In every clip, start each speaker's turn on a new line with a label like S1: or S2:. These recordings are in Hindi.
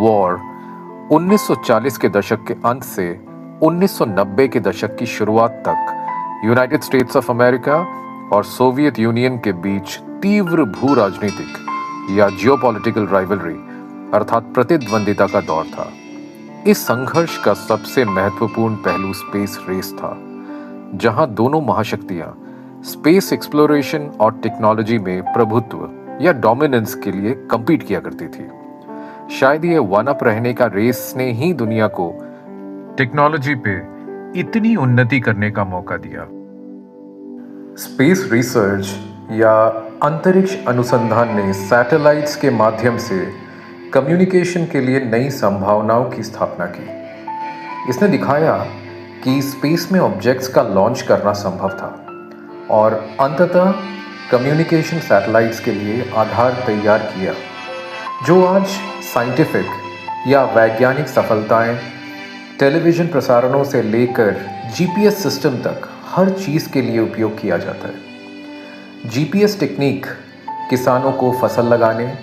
S1: वॉर 1940 के दशक के अंत से 1990 के दशक की शुरुआत तक यूनाइटेड स्टेट्स ऑफ अमेरिका और सोवियत यूनियन के बीच तीव्र भू राजनीतिक या जियोपॉलिटिकल राइवलरी अर्थात प्रतिद्वंदिता का दौर था। इस संघर्ष का सबसे महत्वपूर्ण पहलू स्पेस रेस था, जहां दोनों महाशक्तियां स्पेस एक्सप्लोरेशन और टेक्नोलॉजी में प्रभुत्व या डोमिनेंस के लिए कंपीट किया करती थी। शायद ये वन अप रहने का रेस ने ही दुनिया को टेक्नोलॉजी पे इतनी उन्नति करने का मौका दिया। स्पेस रिसर्च या अंतरिक्ष अनुसंधान ने सैटेलाइट्स के माध्यम से कम्युनिकेशन के लिए नई संभावनाओं की स्थापना की। इसने दिखाया कि स्पेस में ऑब्जेक्ट्स का लॉन्च करना संभव था और अंततः कम्युनिकेशन सैटेलाइट्स के लिए आधार तैयार किया, जो आज साइंटिफिक या वैज्ञानिक सफलताएं टेलीविजन प्रसारणों से लेकर जीपीएस सिस्टम तक हर चीज़ के लिए उपयोग किया जाता है। जीपीएस टेक्निक किसानों को फसल लगाने,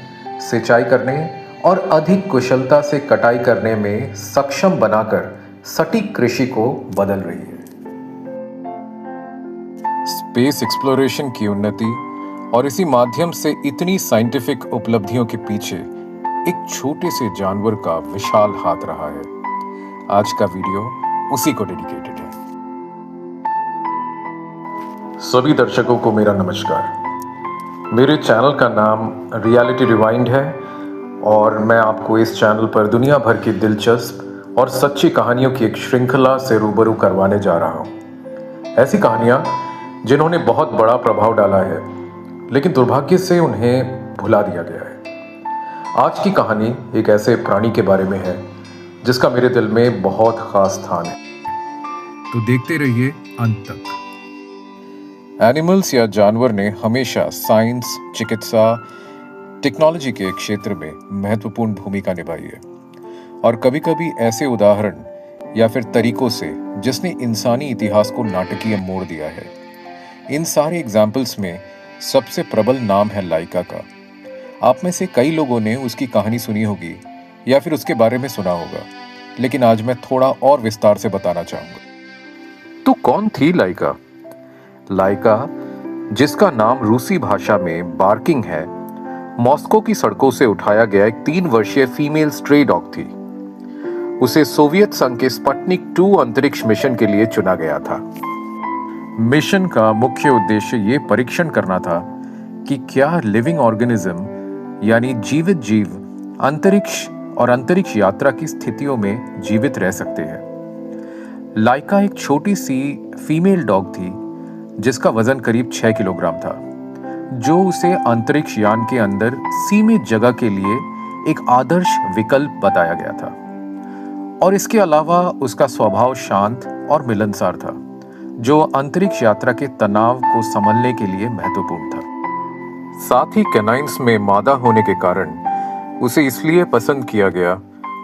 S1: सिंचाई करने और अधिक कुशलता से कटाई करने में सक्षम बनाकर सटीक कृषि को बदल रही है। स्पेस एक्सप्लोरेशन की उन्नति और इसी माध्यम से इतनी साइंटिफिक उपलब्धियों के पीछे एक छोटे से जानवर का विशाल हाथ रहा है। आज का वीडियो उसी को डेडिकेटेड है। सभी दर्शकों को मेरा नमस्कार। मेरे चैनल का नाम रियलिटी रिवाइंड है और मैं आपको इस चैनल पर दुनिया भर की दिलचस्प और सच्ची कहानियों की एक श्रृंखला से रूबरू करवाने जा रहा हूँ। ऐसी कहानियाँ जिन्होंने बहुत बड़ा प्रभाव डाला है, लेकिन दुर्भाग्य से उन्हें भुला दिया गया है। आज की कहानी एक ऐसे प्राणी के बारे में है जिसका मेरे दिल में बहुत खास स्थान है। तो देखते रहिए अंत तक। एनिमल्स या जानवर ने हमेशा साइंस, चिकित्सा, टेक्नोलॉजी के क्षेत्र में महत्वपूर्ण भूमिका निभाई है और कभी-कभी ऐसे उदाहरण या फिर तरीकों से जिसने इंसानी इतिहास को नाटकीय मोड़ दिया है। इन सारे एग्जाम्पल्स में सबसे प्रबल नाम है लाइका का। आप में से कई लोगों ने उसकी कहानी सुनी होगी या फिर उसके बारे में सुना होगा, लेकिन आज मैं थोड़ा और विस्तार से बताना चाहूंगा। तो कौन थी लाइका? लाइका, जिसका नाम रूसी भाषा में बार्किंग है, मॉस्को की सड़कों से उठाया गया एक 3 वर्षीय फीमेल स्ट्रे डॉग थी। उसे सोवियत संघ के स्पुतनिक 2 अंतरिक्ष मिशन के लिए चुना गया था। मिशन का मुख्य उद्देश्य ये परीक्षण करना था कि क्या लिविंग ऑर्गेनिज्म यानी जीवित जीव अंतरिक्ष और अंतरिक्ष यात्रा की स्थितियों में जीवित रह सकते हैं। लाइका एक छोटी सी फीमेल डॉग थी जिसका वजन करीब 6 किलोग्राम था, जो उसे अंतरिक्ष यान के अंदर सीमित जगह के लिए एक आदर्श विकल्प बताया गया था। और इसके अलावा उसका स्वभाव शांत और मिलनसार था, जो अंतरिक्ष यात्रा के तनाव को संभालने के लिए महत्वपूर्ण था। साथ ही कैनाइन्स में मादा होने के कारण उसे इसलिए पसंद किया गया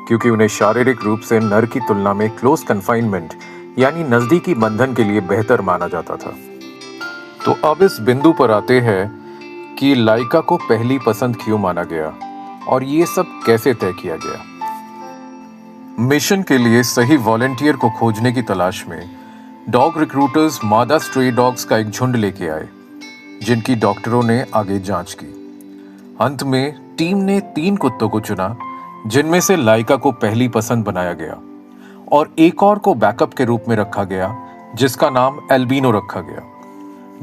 S1: क्योंकि उन्हें शारीरिक रूप से नर की तुलना में क्लोज कन्फाइनमेंट यानी नजदीकी बंधन के लिए बेहतर माना जाता था। तो अब इस बिंदु पर आते हैं कि लाइका को पहली पसंद क्यों माना गया और ये सब कैसे तय किया गया। मिशन के लिए सही वॉलंटियर को खोजने की तलाश में डॉग रिक्रूटर्स मादा स्ट्रे डॉग्स का एक झुंड लेके आए, जिनकी डॉक्टरों ने आगे जांच की। अंत में टीम ने 3 कुत्तों को चुना, जिनमें से लाइका को पहली पसंद बनाया गया और एक और को बैकअप के रूप में रखा गया, जिसका नाम एल्बिनो रखा गया।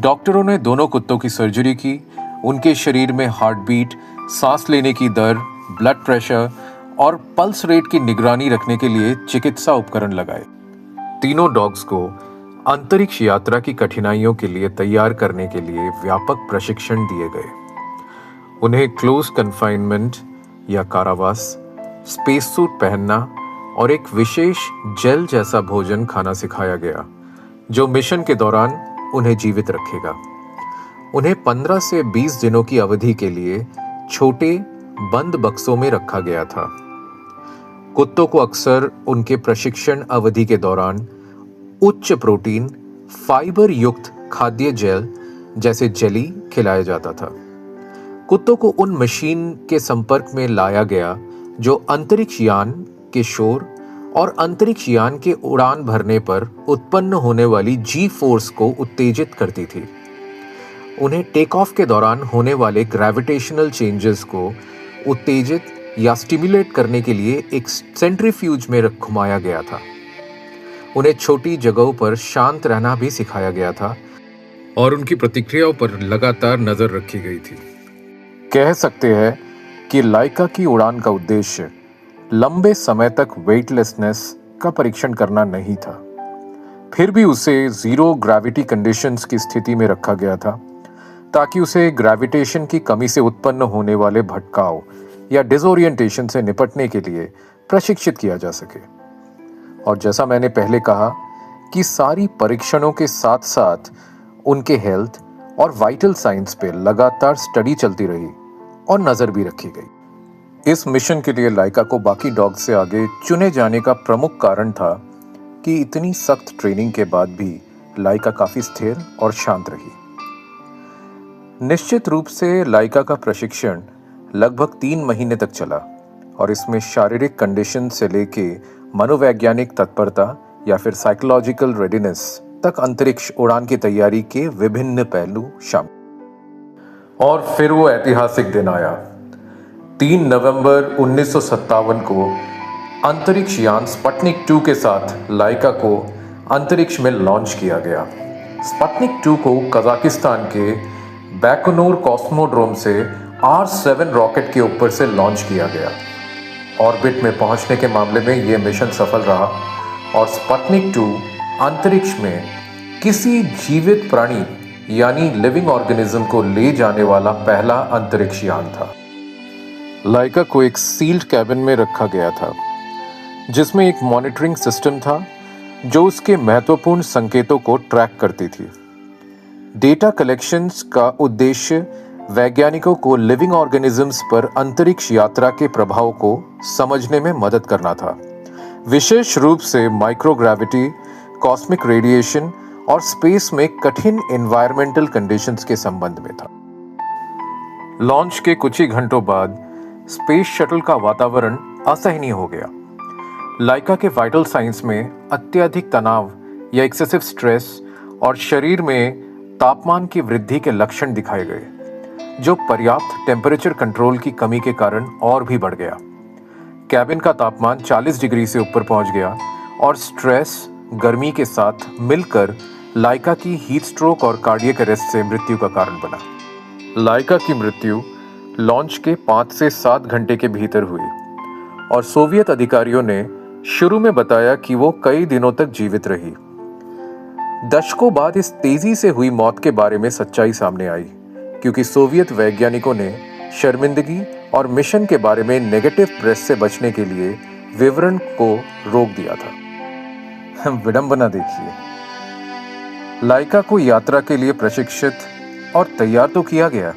S1: डॉक्टरों ने दोनों कुत्तों की सर्जरी की, उनके शरीर में हार्ट बीट, सांस लेने की दर, ब्लड प्रेशर और पल्स रेट की निगरानी रखने के लिए चिकित्सा उपकरण लगाए। तीनों डॉग्स को अंतरिक्ष यात्रा की कठिनाइयों के लिए तैयार करने के लिए व्यापक प्रशिक्षण दिए गए। उन्हें क्लोज कन्फाइनमेंट या कारावास, स्पेस सूट पहनना और एक विशेष जेल जैसा भोजन खाना सिखाया गया, जो मिशन के दौरान उन्हें जीवित रखेगा। उन्हें 15 से 20 दिनों की अवधि के लिए छोटे बंद बक्सों में रखा गया था। कुत्तों को अक्सर उनके प्रशिक्षण अवधि के दौरान उच्च प्रोटीन, फाइबर युक्त खाद्य जेल जैसे जेली खिलाया जाता था। कुत्तों को उन मशीन के संपर्क में लाया गया जो अंतरिक्ष यान के शोर और अंतरिक्ष यान के उड़ान भरने पर उत्पन्न होने वाली जी फोर्स को उत्तेजित करती थी। उन्हें टेक ऑफ के दौरान होने वाले ग्रेविटेशनल चेंजेस को उत्तेजित या स्टिमुलेट करने के लिए एक सेंट्रीफ्यूज में घुमाया गया था। उन्हें छोटी जगहों पर शांत रहना भी सिखाया गया था और उनकी प्रतिक्रियाओं पर लगातार नजर रखी गई थी। कह सकते हैं कि लाइका की उड़ान का उद्देश्य लंबे समय तक वेटलेसनेस का परीक्षण करना नहीं था। फिर भी उसे जीरो ग्रेविटी कंडीशंस की स्थिति में रखा गया था ताकि उसे ग्रेविटेशन की कमी से उत्पन्न होने वाले भटकाव या डिसोरिएंटेशन से निपटने के लिए प्रशिक्षित किया जा सके। और जैसा मैंने पहले कहा कि सारी परीक्षणों के साथ साथ उनके हेल्थ और वाइटल साइंस पे लगातार स्टडी चलती रही और नजर भी रखी गई। इस मिशन के लिए लाइका को बाकी डॉग से आगे चुने जाने का प्रमुख कारण था कि इतनी सख्त ट्रेनिंग के बाद भी लाइका काफी स्थिर और शांत रही। निश्चित रूप से लाइका का प्रशिक्षण लगभग 3 महीने तक चला और इसमें शारीरिक कंडीशन से लेके मनोवैज्ञानिक तत्परता या फिर साइकोलॉजिकल रेडीनेस तक अंतरिक्ष उड़ान की तैयारी के विभिन्न पहलू शामिल। और फिर वो ऐतिहासिक दिन आया। 3 नवंबर 1957 को अंतरिक्ष यान स्पुतनिक 2 के साथ लाइका को अंतरिक्ष में लॉन्च किया गया। स्पुतनिक 2 को कजाकिस्तान के बैकोनूर कॉस्मोड्रोम से R7 रॉकेट के ऊपर से लॉन्च किया गया। ऑर्बिट में पहुंचने के मामले में यह मिशन सफल रहा और स्पुतनिक 2 अंतरिक्ष में किसी जीवित प्राणी यानी लिविंग ऑर्गेनिज्म को ले जाने वाला पहला अंतरिक्ष यान था। लाइका को एक सील्ड कैबिन में रखा गया था जिसमें एक मॉनिटरिंग सिस्टम था जो उसके महत्वपूर्ण संकेतों को ट्रैक करती थी। डेटा कलेक्शंस का उद्देश्य वैज्ञानिकों को लिविंग ऑर्गेनिजम्स पर अंतरिक्ष यात्रा के प्रभाव को समझने में मदद करना था, विशेष रूप से माइक्रोग्रेविटी, कॉस्मिक रेडिएशन और स्पेस में कठिन एनवायरमेंटल कंडीशंस के संबंध में था। लॉन्च के कुछ ही घंटों बाद स्पेस शटल का वातावरण असहनीय हो गया। लाइका के वाइटल साइंस में अत्यधिक तनाव या एक्सेसिव स्ट्रेस और शरीर में तापमान की वृद्धि के लक्षण दिखाए गए, जो पर्याप्त टेम्परेचर कंट्रोल की कमी के कारण और भी बढ़ गया। कैबिन का तापमान 40 डिग्री से ऊपर पहुंच गया और स्ट्रेस गर्मी के साथ मिलकर लाइका की हीट स्ट्रोक और कार्डियक अरेस्ट से मृत्यु का कारण बना। लाइका की मृत्यु लॉन्च के 5 से 7 घंटे के भीतर हुई और सोवियत अधिकारियों ने शुरू में बताया कि वो कई दिनों तक जीवित रही। दशकों बाद इस तेजी से हुई मौत के बारे में सच्चाई सामने आई क्योंकि सोवियत वैज्ञानिकों ने शर्मिंदगी और मिशन के बारे में नेगेटिव प्रेस से बचने के लिए विवरण को रोक दिया था। विडंबना देखिए, लाइका को यात्रा के लिए प्रशिक्षित और तैयार तो किया गया,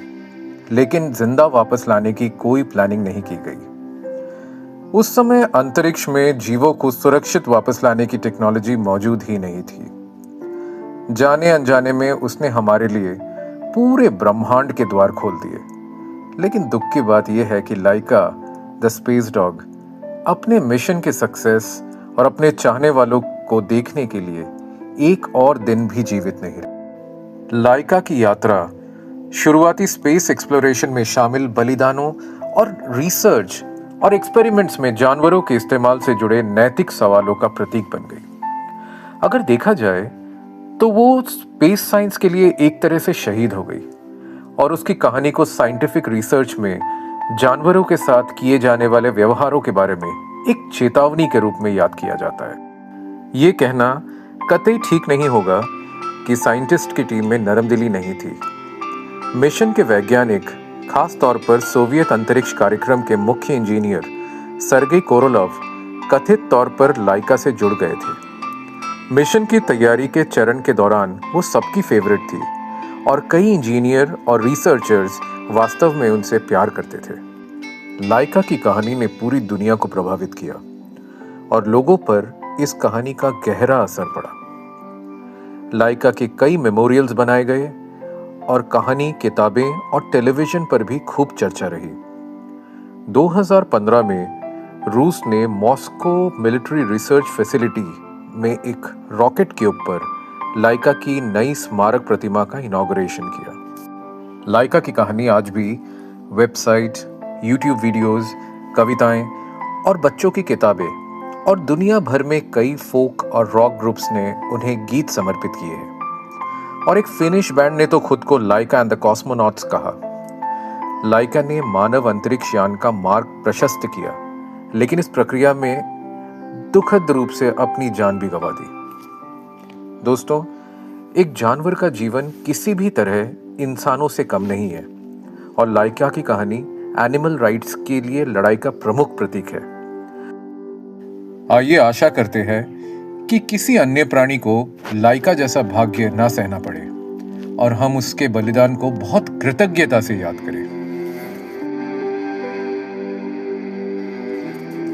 S1: लेकिन जिंदा वापस लाने की कोई प्लानिंग नहीं की गई। उस समय अंतरिक्ष में जीवों को सुरक्षित वापस लाने की टेक्नोलॉजी मौजूद ही नहीं थी। जाने अनजाने में उसने हमारे लिए पूरे ब्रह्मांड के द्वार खोल दिए। लेकिन दुख की बात यह है कि लाइका द स्पेस डॉग अपने मिशन के सक्सेस और अपने चाहने वालों को देखने के लिए एक और दिन भी जीवित नहीं रही। लाइका की यात्रा शुरुआती स्पेस एक्सप्लोरेशन में शामिल बलिदानों और रिसर्च और एक्सपेरिमेंट्स में जानवरों के इस्तेमाल से जुड़े नैतिक सवालों का प्रतीक बन गई। अगर देखा जाए तो वो स्पेस साइंस के लिए एक तरह से शहीद हो गई और उसकी कहानी को साइंटिफिक रिसर्च में जानवरों के साथ किए जाने वाले व्यवहारों के बारे में एक चेतावनी के रूप में याद किया जाता है। ये कहना कतई ठीक नहीं होगा कि साइंटिस्ट की टीम में नरमदिली नहीं थी। मिशन के वैज्ञानिक, खास तौर पर सोवियत अंतरिक्ष कार्यक्रम के मुख्य इंजीनियर सर्गेई कोरोलव, कथित तौर पर लाइका से जुड़ गए थे। मिशन की तैयारी के चरण के दौरान वो सबकी फेवरेट थी और कई इंजीनियर और रिसर्चर्स वास्तव में उनसे प्यार करते थे। लाइका की कहानी ने पूरी दुनिया को प्रभावित किया और लोगों पर इस कहानी का गहरा असर पड़ा। लाइका के कई मेमोरियल्स बनाए गए और कहानी, किताबें और टेलीविजन पर भी खूब चर्चा रही। 2015 में रूस ने मॉस्को मिलिट्री रिसर्च फैसिलिटी में एक रॉकेट के ऊपर लाइका की नई स्मारक प्रतिमा का इनॉग्रेशन किया। लाइका की कहानी आज भी वेबसाइट, यूट्यूब वीडियोस, कविताएं और बच्चों की किताबें और दुनिया भर में कई फोक और रॉक ग्रुप्स ने उन्हें गीत समर्पित किए हैं। और एक फिनिश बैंड ने तो खुद को लाइका एंड द कॉस्मोनॉट्स कहा। लाइका ने मानव अंतरिक्ष यान का मार्ग प्रशस्त किया, लेकिन इस प्रक्रिया में दुखद रूप से अपनी जान भी गंवा दी। दोस्तों, एक जानवर का जीवन किसी भी तरह इंसानों से कम नहीं है और लाइका की कहानी एनिमल राइट्स के लिए लड़ाई का प्रमुख प्रतीक है। आइए आशा करते हैं कि किसी अन्य प्राणी को लाइका जैसा भाग्य ना सहना पड़े और हम उसके बलिदान को बहुत कृतज्ञता से याद करें।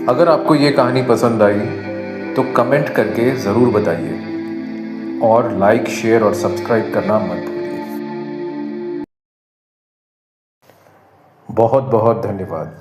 S1: अगर आपको ये कहानी पसंद आई तो कमेंट करके ज़रूर बताइए और लाइक, शेयर और सब्सक्राइब करना मत भूलिए। बहुत बहुत धन्यवाद।